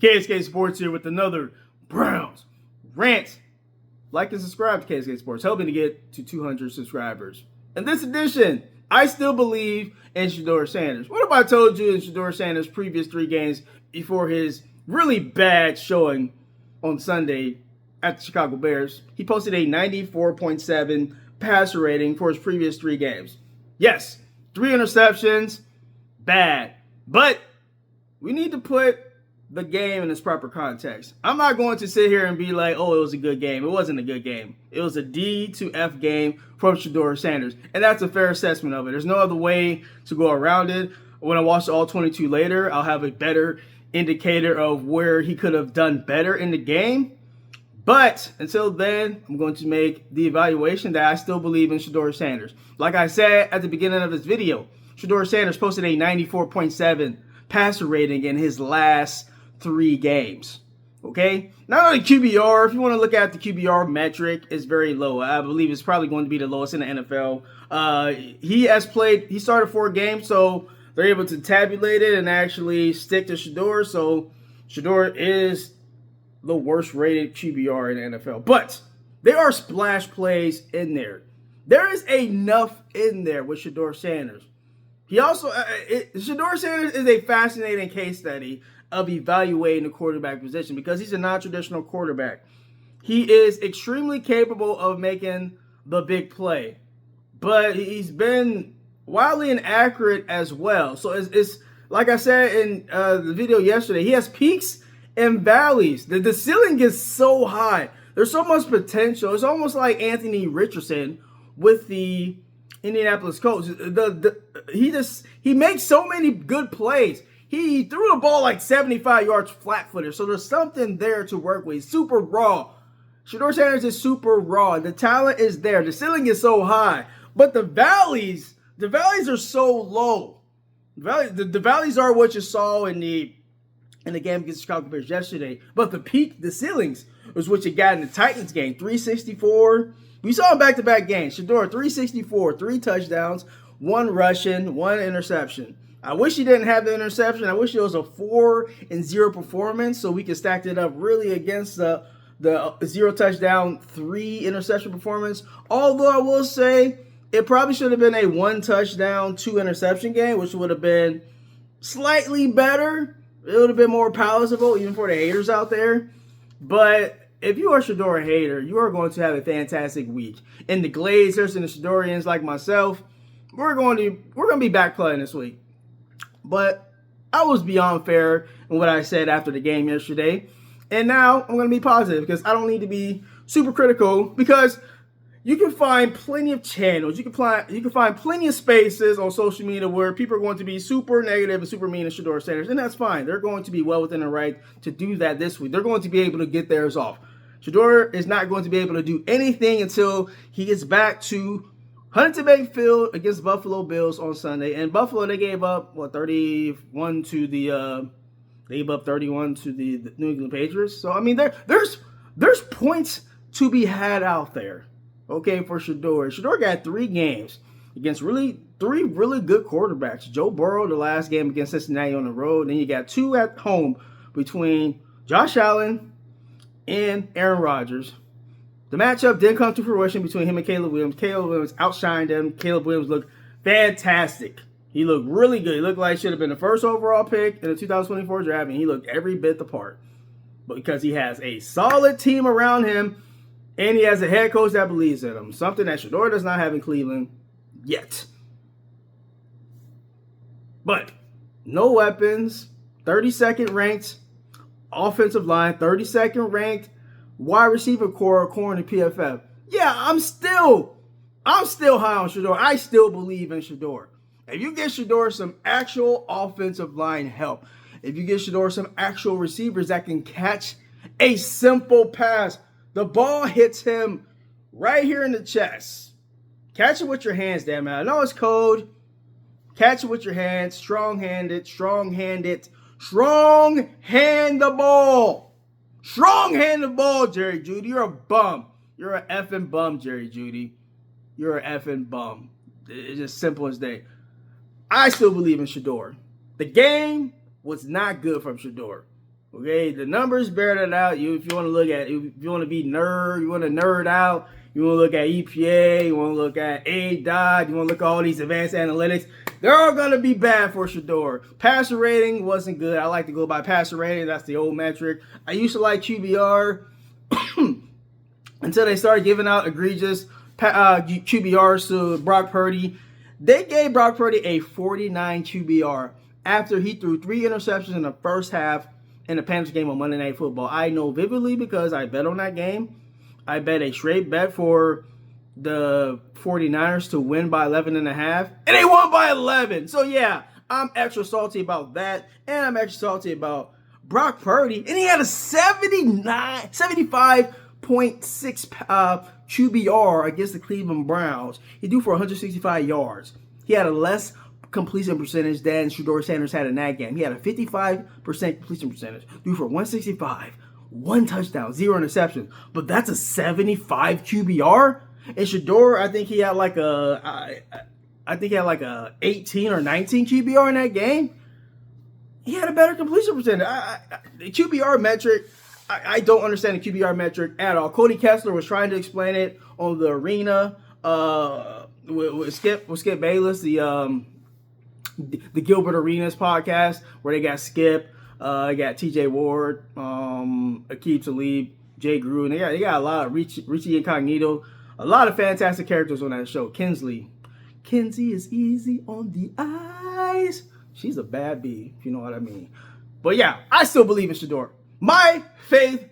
KSK Sports here with another Browns rant. Like and subscribe to KSK Sports, helping to get to 200 subscribers. In this edition, I still believe in Shedeur Sanders. What if I told you in Shedeur Sanders' previous 3 games before his really bad showing on Sunday at the Chicago Bears, he posted a 94.7 passer rating for his previous 3 games. Yes, 3 interceptions, bad. But we need to put the game in its proper context. I'm not going to sit here and be like, oh, it was a good game. It wasn't a good game. It was a D to F game from Shedeur Sanders. And that's a fair assessment of it. There's no other way to go around it. When I watch all 22 later, I'll have a better indicator of where he could have done better in the game. But until then, I'm going to make the evaluation that I still believe in Shedeur Sanders. Like I said at the beginning of this video, Shedeur Sanders posted a 94.7 passer rating in his last 3 games. Okay? Not only QBR, if you want to look at the QBR metric, it's very low. I believe it's probably going to be the lowest in the NFL. He started 4 games, so they're able to tabulate it and actually stick to Shedeur. So Shedeur is the worst rated QBR in the NFL. But there are splash plays in there. There is enough in there with Shedeur Sanders. He also, Shedeur Sanders is a fascinating case study of evaluating the quarterback position because he's a non-traditional quarterback. He is extremely capable of making the big play, but he's been wildly inaccurate as well. So it's like I said in the video yesterday, he has peaks and valleys. The ceiling is so high. There's so much potential. It's almost like Anthony Richardson with the Indianapolis Colts. He makes so many good plays. He threw the ball like 75 yards flat-footed, so there's something there to work with. He's super raw. Shedeur Sanders is super raw. The talent is there. The ceiling is so high, but the valleys are so low. The valleys are what you saw in the game against the Chicago Bears yesterday, but the ceilings was what you got in the Titans game. 364. We saw him back-to-back games. Shedeur 364, 3 touchdowns, 1 rushing, 1 interception. I wish he didn't have the interception. I wish it was a 4-0 performance so we could stack it up really against the 0 touchdown, 3 interception performance. Although I will say it probably should have been a 1 touchdown, 2 interception game, which would have been slightly better. It would have been more palatable even for the haters out there. But if you are a Shedeur hater, you are going to have a fantastic week. And the Glazers and the Shedeurians like myself, we're going to be back playing this week. But I was beyond fair in what I said after the game yesterday. And now I'm going to be positive because I don't need to be super critical because you can find plenty of channels. You can find plenty of spaces on social media where people are going to be super negative and super mean to Shedeur Sanders. And that's fine. They're going to be well within their right to do that this week. They're going to be able to get theirs off. Shedeur is not going to be able to do anything until he gets back to Huntington Bank Field against Buffalo Bills on Sunday. And Buffalo, they gave up 31 to the New England Patriots. So I mean, there's points to be had out there. Okay, for Shedeur. Shedeur got 3 games against 3 really good quarterbacks. Joe Burrow, the last game against Cincinnati on the road. Then you got 2 at home between Josh Allen and Aaron Rodgers. The matchup didn't come to fruition between him and Caleb Williams. Caleb Williams outshined him. Caleb Williams looked fantastic. He looked really good. He looked like he should have been the first overall pick in the 2024 draft, and he looked every bit the part. But because he has a solid team around him, and he has a head coach that believes in him. Something that Shedeur does not have in Cleveland yet. But no weapons, 32nd ranked offensive line, 32nd ranked wide receiver core according to PFF. Yeah, I'm still high on Shedeur. I still believe in Shedeur. If you get Shedeur some actual offensive line help, if you get Shedeur some actual receivers that can catch a simple pass, the ball hits him right here in the chest. Catch it with your hands, damn it. I know it's cold. Catch it with your hands. Strong-handed. Strong-hand the ball. Strong-hand the ball, Jerry Jeudy. You're a bum. You're an effing bum, Jerry Jeudy. You're an effing bum. It's just simple as day. I still believe in Shedeur. The game was not good from Shedeur. Okay, the numbers bear that out. If you want to look at, if you want to be nerd, you want to nerd out, you want to look at EPA, you want to look at ADOT, you want to look at all these advanced analytics, they're all going to be bad for Shedeur. Passer rating wasn't good. I like to go by passer rating. That's the old metric. I used to like QBR until they started giving out egregious QBRs to Brock Purdy. They gave Brock Purdy a 49 QBR after he threw 3 interceptions in the first half in the Panthers game on Monday Night Football. I know vividly because I bet on that game. I bet a straight bet for the 49ers to win by 11.5, and they won by 11. So yeah, I'm extra salty about that, and I'm extra salty about Brock Purdy, and he had a 75.6 QBR against the Cleveland Browns. He threw for 165 yards. He had a less completion percentage than Shedeur Sanders had in that game. He had a 55% completion percentage. Threw for 165, 1 touchdown, 0 interceptions. But that's a 75 QBR. And Shedeur, I think he had like a 18 or 19 QBR in that game. He had a better completion percentage. The QBR metric, I don't understand the QBR metric at all. Cody Kessler was trying to explain it on the arena with Skip Bayless, the Gilbert Arenas podcast, where they got Skip, got TJ Ward, Aqib Talib, Jay Gruden. They got a lot of Richie Incognito, a lot of fantastic characters on that show. Kenzie is easy on the eyes. She's a bad bee, if you know what I mean. But yeah, I still believe in Shedeur. My faith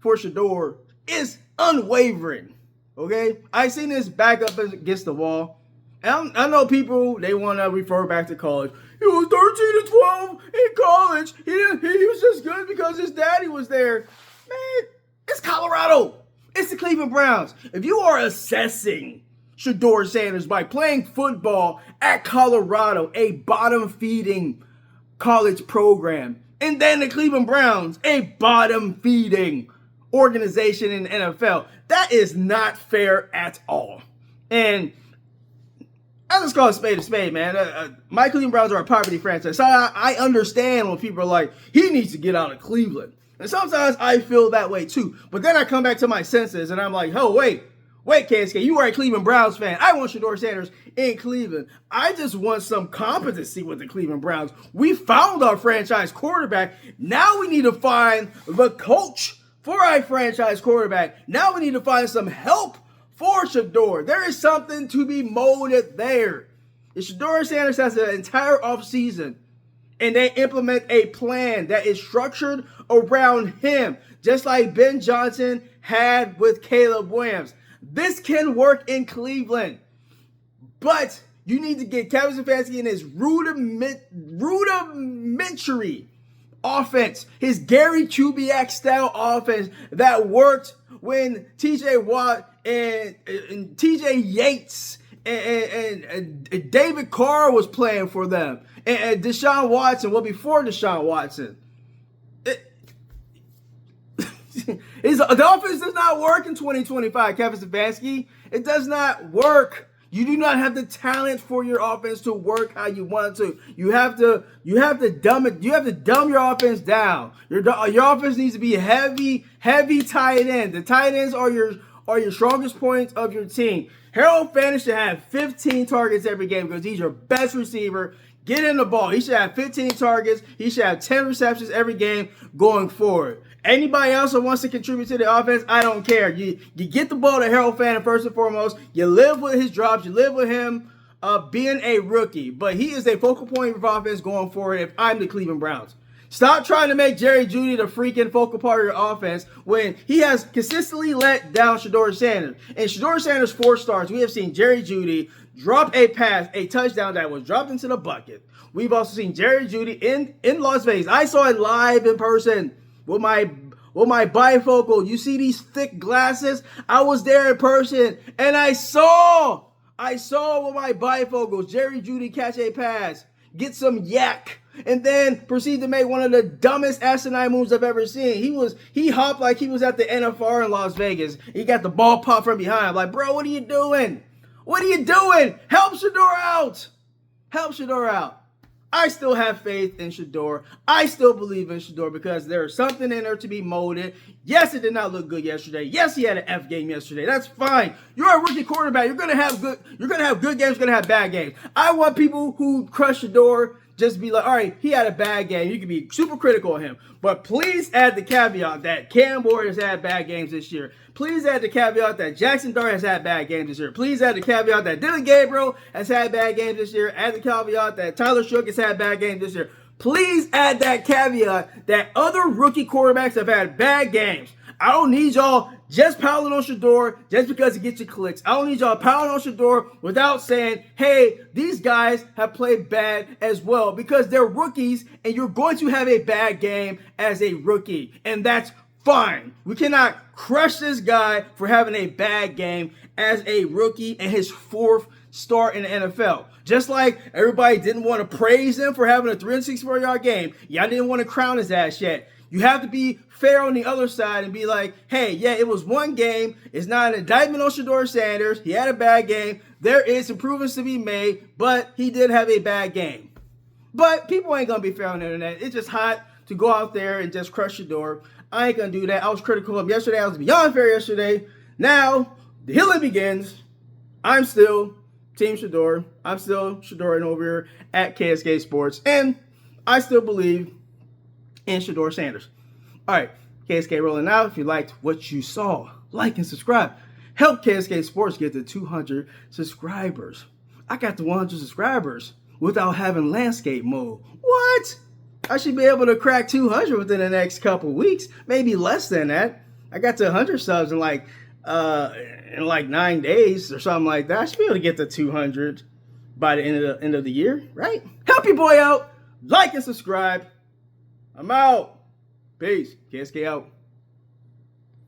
for Shedeur is unwavering. Okay? I seen this back up against the wall. And I know people, they want to refer back to college. He was 13 and 12 in college. He was just good because his daddy was there. Man, it's Colorado. It's the Cleveland Browns. If you are assessing Shedeur Sanders by playing football at Colorado, a bottom-feeding college program, and then the Cleveland Browns, a bottom-feeding organization in the NFL, that is not fair at all. And I just call a spade, man. My Cleveland Browns are a poverty franchise. So I understand when people are like, he needs to get out of Cleveland. And sometimes I feel that way too. But then I come back to my senses and I'm like, oh, wait, KSK, you are a Cleveland Browns fan. I want Shedeur Sanders in Cleveland. I just want some competency with the Cleveland Browns. We found our franchise quarterback. Now we need to find the coach for our franchise quarterback. Now we need to find some help for Shedeur. There is something to be molded there. If Shedeur Sanders has an entire offseason and they implement a plan that is structured around him, just like Ben Johnson had with Caleb Williams, this can work in Cleveland. But you need to get Kevin Stefanski in his rudimentary offense, his Gary Kubiak style offense that worked when TJ Watt and TJ Yates and David Carr was playing for them, and Deshaun Watson. Well, before Deshaun Watson, the offense does not work in 2025. Kevin Stefanski, it does not work. You do not have the talent for your offense to work how you want it to. You have to dumb it. You have to dumb your offense down. Your offense needs to be heavy tight end. The tight ends are your strongest points of your team. Harold Fanning should have 15 targets every game because he's your best receiver. Get in the ball. He should have 15 targets. He should have 10 receptions every game going forward. Anybody else that wants to contribute to the offense, I don't care. You get the ball to Harold Fanning first and foremost. You live with his drops. You live with him being a rookie. But he is a focal point of offense going forward if I'm the Cleveland Browns. Stop trying to make Jerry Jeudy the freaking focal part of your offense when he has consistently let down Shedeur Sanders. And Shedeur Sanders' 4 starts, we have seen Jerry Jeudy drop a pass, a touchdown that was dropped into the bucket. We've also seen Jerry Jeudy in Las Vegas. I saw it live in person with my bifocal. You see these thick glasses? I was there in person and I saw with my bifocals Jerry Jeudy catch a pass, get some yak, and then proceed to make one of the dumbest asinine moves I've ever seen. He hopped like he was at the NFR in Las Vegas. He got the ball popped from behind. I'm like, bro, what are you doing? What are you doing? Help Shedeur out. Help Shedeur out. I still have faith in Shedeur. I still believe in Shedeur because there's something in there to be molded. Yes, it did not look good yesterday. Yes, he had an F game yesterday. That's fine. You're a rookie quarterback. You're gonna have good games, you're gonna have bad games. I want people who crush Shedeur just be like, all right, he had a bad game. You can be super critical of him. But please add the caveat that Cam Ward has had bad games this year. Please add the caveat that Jackson Dart has had bad games this year. Please add the caveat that Dylan Gabriel has had bad games this year. Add the caveat that Tyler Shook has had bad games this year. Please add that caveat that other rookie quarterbacks have had bad games. I don't need y'all just piling on Shedeur just because it gets you clicks. I don't need y'all piling on Shedeur without saying, hey, these guys have played bad as well, because they're rookies and you're going to have a bad game as a rookie. And that's fine. We cannot crush this guy for having a bad game as a rookie and his fourth start in the NFL. Just like everybody didn't want to praise him for having a 364-yard game. Y'all didn't want to crown his ass yet. You have to be fair on the other side and be like, hey, yeah, it was one game. It's not an indictment on Shedeur Sanders. He had a bad game. There is improvements to be made, but he did have a bad game. But people ain't going to be fair on the internet. It's just hot to go out there and just crush Shedeur. I ain't going to do that. I was critical of him yesterday. I was beyond fair yesterday. Now, the healing begins. I'm still Team Shedeur. I'm still Shedeur and over here at KSK Sports. And I still believe in Shedeur Sanders. All right, KSK rolling out. If you liked what you saw, like and subscribe. Help KSK Sports get to 200 subscribers. I got to 100 subscribers without having landscape mode. What? I should be able to crack 200 within the next couple weeks, maybe less than that. I got to 100 subs in like 9 days or something like that. I should be able to get to 200 by the end of the year, right? Help your boy out. Like and subscribe. I'm out. Peace. KSK out.